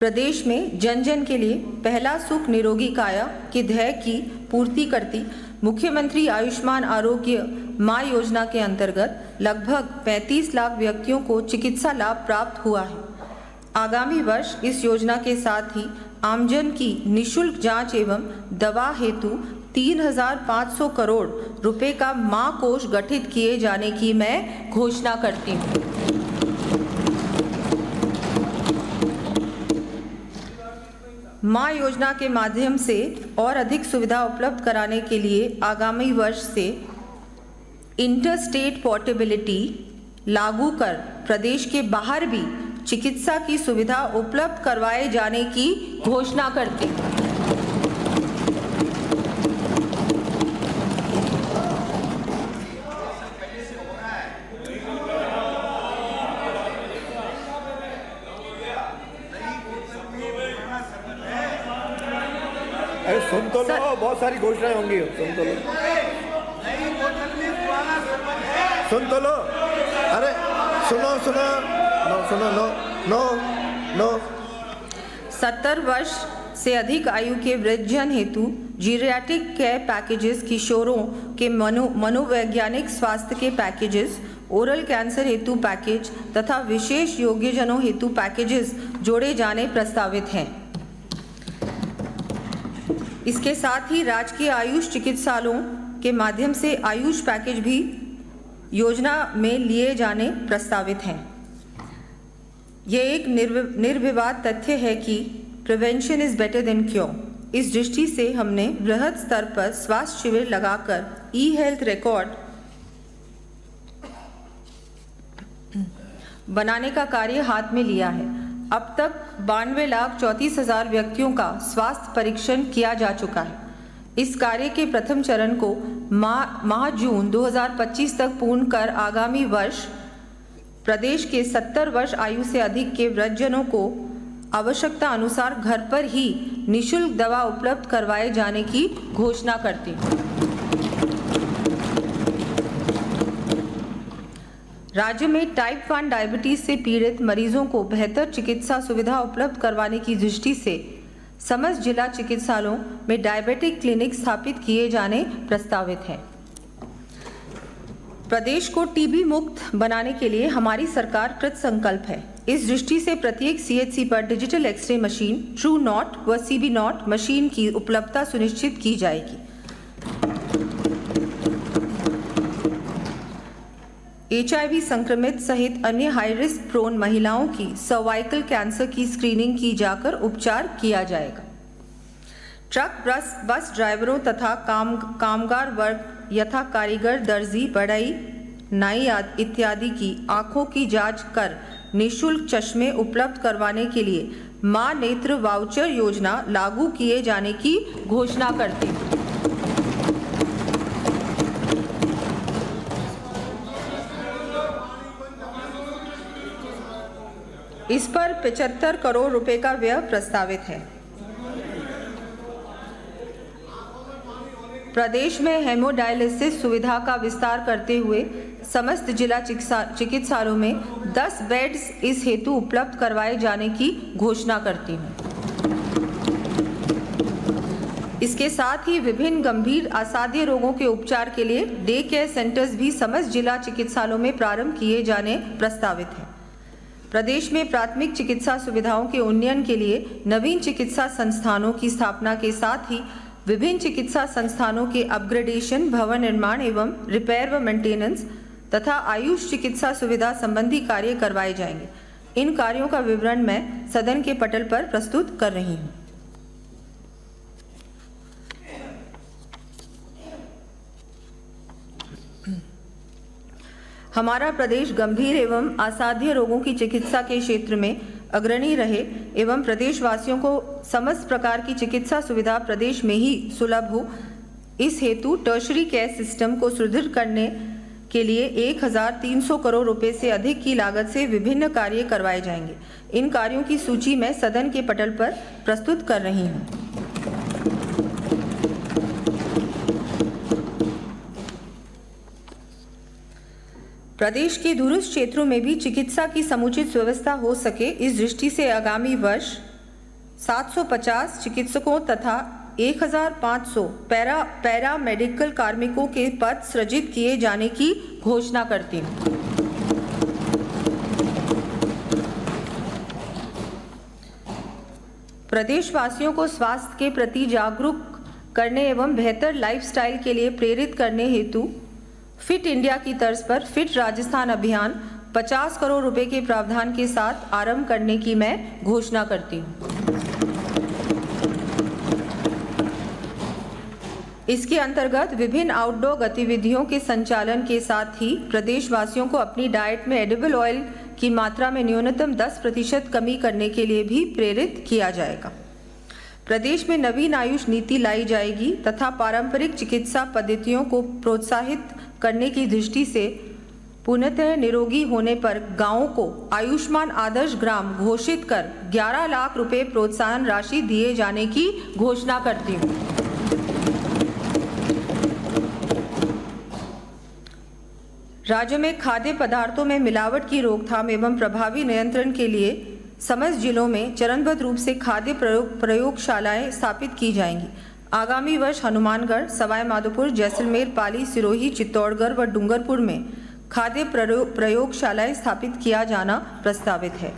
प्रदेश में जन जन के लिए पहला सुख निरोगी काया के ध्येय की पूर्ति करती मुख्यमंत्री आयुष्मान आरोग्य माँ योजना के अंतर्गत लगभग 35 लाख व्यक्तियों को चिकित्सा लाभ प्राप्त हुआ है। आगामी वर्ष इस योजना के साथ ही आमजन की निशुल्क जांच एवं दवा हेतु 3,500 करोड़ रुपए का माँ कोष गठित किए जाने की मैं घोषणा करती हूँ। माँ योजना के माध्यम से और अधिक सुविधा उपलब्ध कराने के लिए आगामी वर्ष से इंटरस्टेट पोर्टेबिलिटी लागू कर प्रदेश के बाहर भी चिकित्सा की सुविधा उपलब्ध करवाए जाने की घोषणा करती हूँ। अरे सुन तो लो, बहुत सारी घोषणाएं होंगी, सुन तो लो, सुन तो लो। अरे सुनो सुनो नो सुनो नो नो नो 70 वर्ष से अधिक आयु के वृद्धजन हेतु जीरियाट्रिक केयर पैकेजेस, किशोरों के मनोवैज्ञानिक स्वास्थ्य के पैकेजेस, ओरल कैंसर हेतु पैकेज तथा विशेष योग्यजनों हेतु पैकेजेस जोड़े जाने प्रस्तावित हैं। इसके साथ ही राजकीय आयुष चिकित्सालयों के माध्यम से आयुष पैकेज भी योजना में लिए जाने प्रस्तावित हैं। यह एक निर्विवाद तथ्य है कि prevention is better than cure. इस दृष्टि से हमने बृहद स्तर पर स्वास्थ्य शिविर लगाकर ई हेल्थ रिकॉर्ड बनाने का कार्य हाथ में लिया है। अब तक 92,34,000 व्यक्तियों का स्वास्थ्य परीक्षण किया जा चुका है। इस कार्य के प्रथम चरण को माह जून 2025 तक पूर्ण कर आगामी वर्ष प्रदेश के 70 वर्ष आयु से अधिक के वृद्धजनों को आवश्यकता अनुसार घर पर ही निःशुल्क दवा उपलब्ध करवाए जाने की घोषणा करती हूँ। राज्य में टाइप 1 डायबिटीज से पीड़ित मरीजों को बेहतर चिकित्सा सुविधा उपलब्ध करवाने की दृष्टि से समस्त जिला चिकित्सालयों में डायबिटिक क्लिनिक स्थापित किए जाने प्रस्तावित हैं। प्रदेश को टीबी मुक्त बनाने के लिए हमारी सरकार कृत संकल्प है। इस दृष्टि से प्रत्येक सीएचसी पर digital x-ray machine, Truenat व सीबी नॉट मशीन की उपलब्धता सुनिश्चित की जाएगी। HIV संक्रमित सहित अन्य हाई रिस्क प्रोन महिलाओं की सर्वाइकल कैंसर की स्क्रीनिंग की जाकर उपचार किया जाएगा। ट्रक बस ड्राइवरों तथा कामगार वर्ग यथा कारीगर, दर्जी, बढ़ई, नाई इत्यादि की आंखों की जांच कर निःशुल्क चश्मे उपलब्ध करवाने के लिए मां नेत्र वाउचर योजना लागू किए जाने की घोषणा करती हूँ। इस पर 75 करोड़ रुपए का व्यय प्रस्तावित है। प्रदेश में हेमोडायलिसिस सुविधा का विस्तार करते हुए समस्त जिला चिकित्सालयों में 10 बेड्स इस हेतु उपलब्ध करवाए जाने की घोषणा करती हूँ। इसके साथ ही विभिन्न गंभीर असाध्य रोगों के उपचार के लिए डे केयर सेंटर्स भी समस्त जिला चिकित्सालयों में प्रारंभ किए जाने प्रस्तावित हैं। प्रदेश में प्राथमिक चिकित्सा सुविधाओं के उन्नयन के लिए नवीन चिकित्सा संस्थानों की स्थापना के साथ ही विभिन्न चिकित्सा संस्थानों के अपग्रेडेशन, भवन निर्माण एवं रिपेयर व मेंटेनेंस तथा आयुष चिकित्सा सुविधा संबंधी कार्य करवाए जाएंगे। इन कार्यों का विवरण मैं सदन के पटल पर प्रस्तुत कर रही हूँ। हमारा प्रदेश गंभीर एवं असाध्य रोगों की चिकित्सा के क्षेत्र में अग्रणी रहे एवं प्रदेशवासियों को समस्त प्रकार की चिकित्सा सुविधा प्रदेश में ही सुलभ हो, इस हेतु टर्शरी केयर सिस्टम को सुदृढ़ करने के लिए 1,300 करोड़ रुपए से अधिक की लागत से विभिन्न कार्य करवाए जाएंगे। इन कार्यों की सूची मैं सदन के पटल पर प्रस्तुत कर रही हूँ। प्रदेश के दूरस्थ क्षेत्रों में भी चिकित्सा की समुचित व्यवस्था हो सके, इस दृष्टि से आगामी वर्ष 750 चिकित्सकों तथा 1500 पैरा मेडिकल कार्मिकों के पद सृजित किए जाने की घोषणा करती हूँ। प्रदेशवासियों को स्वास्थ्य के प्रति जागरूक करने एवं बेहतर लाइफस्टाइल के लिए प्रेरित करने हेतु फिट इंडिया की तर्ज पर फिट राजस्थान अभियान 50 करोड़ रुपए के प्रावधान के साथ आरंभ करने की मैं घोषणा करती हूँ। इसके अंतर्गत विभिन्न आउटडोर गतिविधियों के संचालन के साथ ही प्रदेशवासियों को अपनी डाइट में एडिबल ऑयल की मात्रा में न्यूनतम 10% कमी करने के लिए भी प्रेरित किया जाएगा। प्रदेश में नवीन आयुष नीति लाई जाएगी तथा पारंपरिक चिकित्सा पद्धतियों को प्रोत्साहित करने की दृष्टि से पूर्णतः निरोगी होने पर गांवों को आयुष्मान आदर्श ग्राम घोषित कर 11 लाख रुपए प्रोत्साहन राशि दिए जाने की घोषणा करती हूँ। राज्य में खाद्य पदार्थों में मिलावट की रोकथाम एवं प्रभावी नियंत्रण के लिए समस्त जिलों में चरणबद्ध रूप से खाद्य प्रयोगशालाएं स्थापित की जाएंगी। आगामी वर्ष हनुमानगढ़, सवाई माधोपुर, जैसलमेर, पाली, सिरोही, चित्तौड़गढ़ व डूंगरपुर में खाद्य प्रयोगशालाएं स्थापित किया जाना प्रस्तावित है।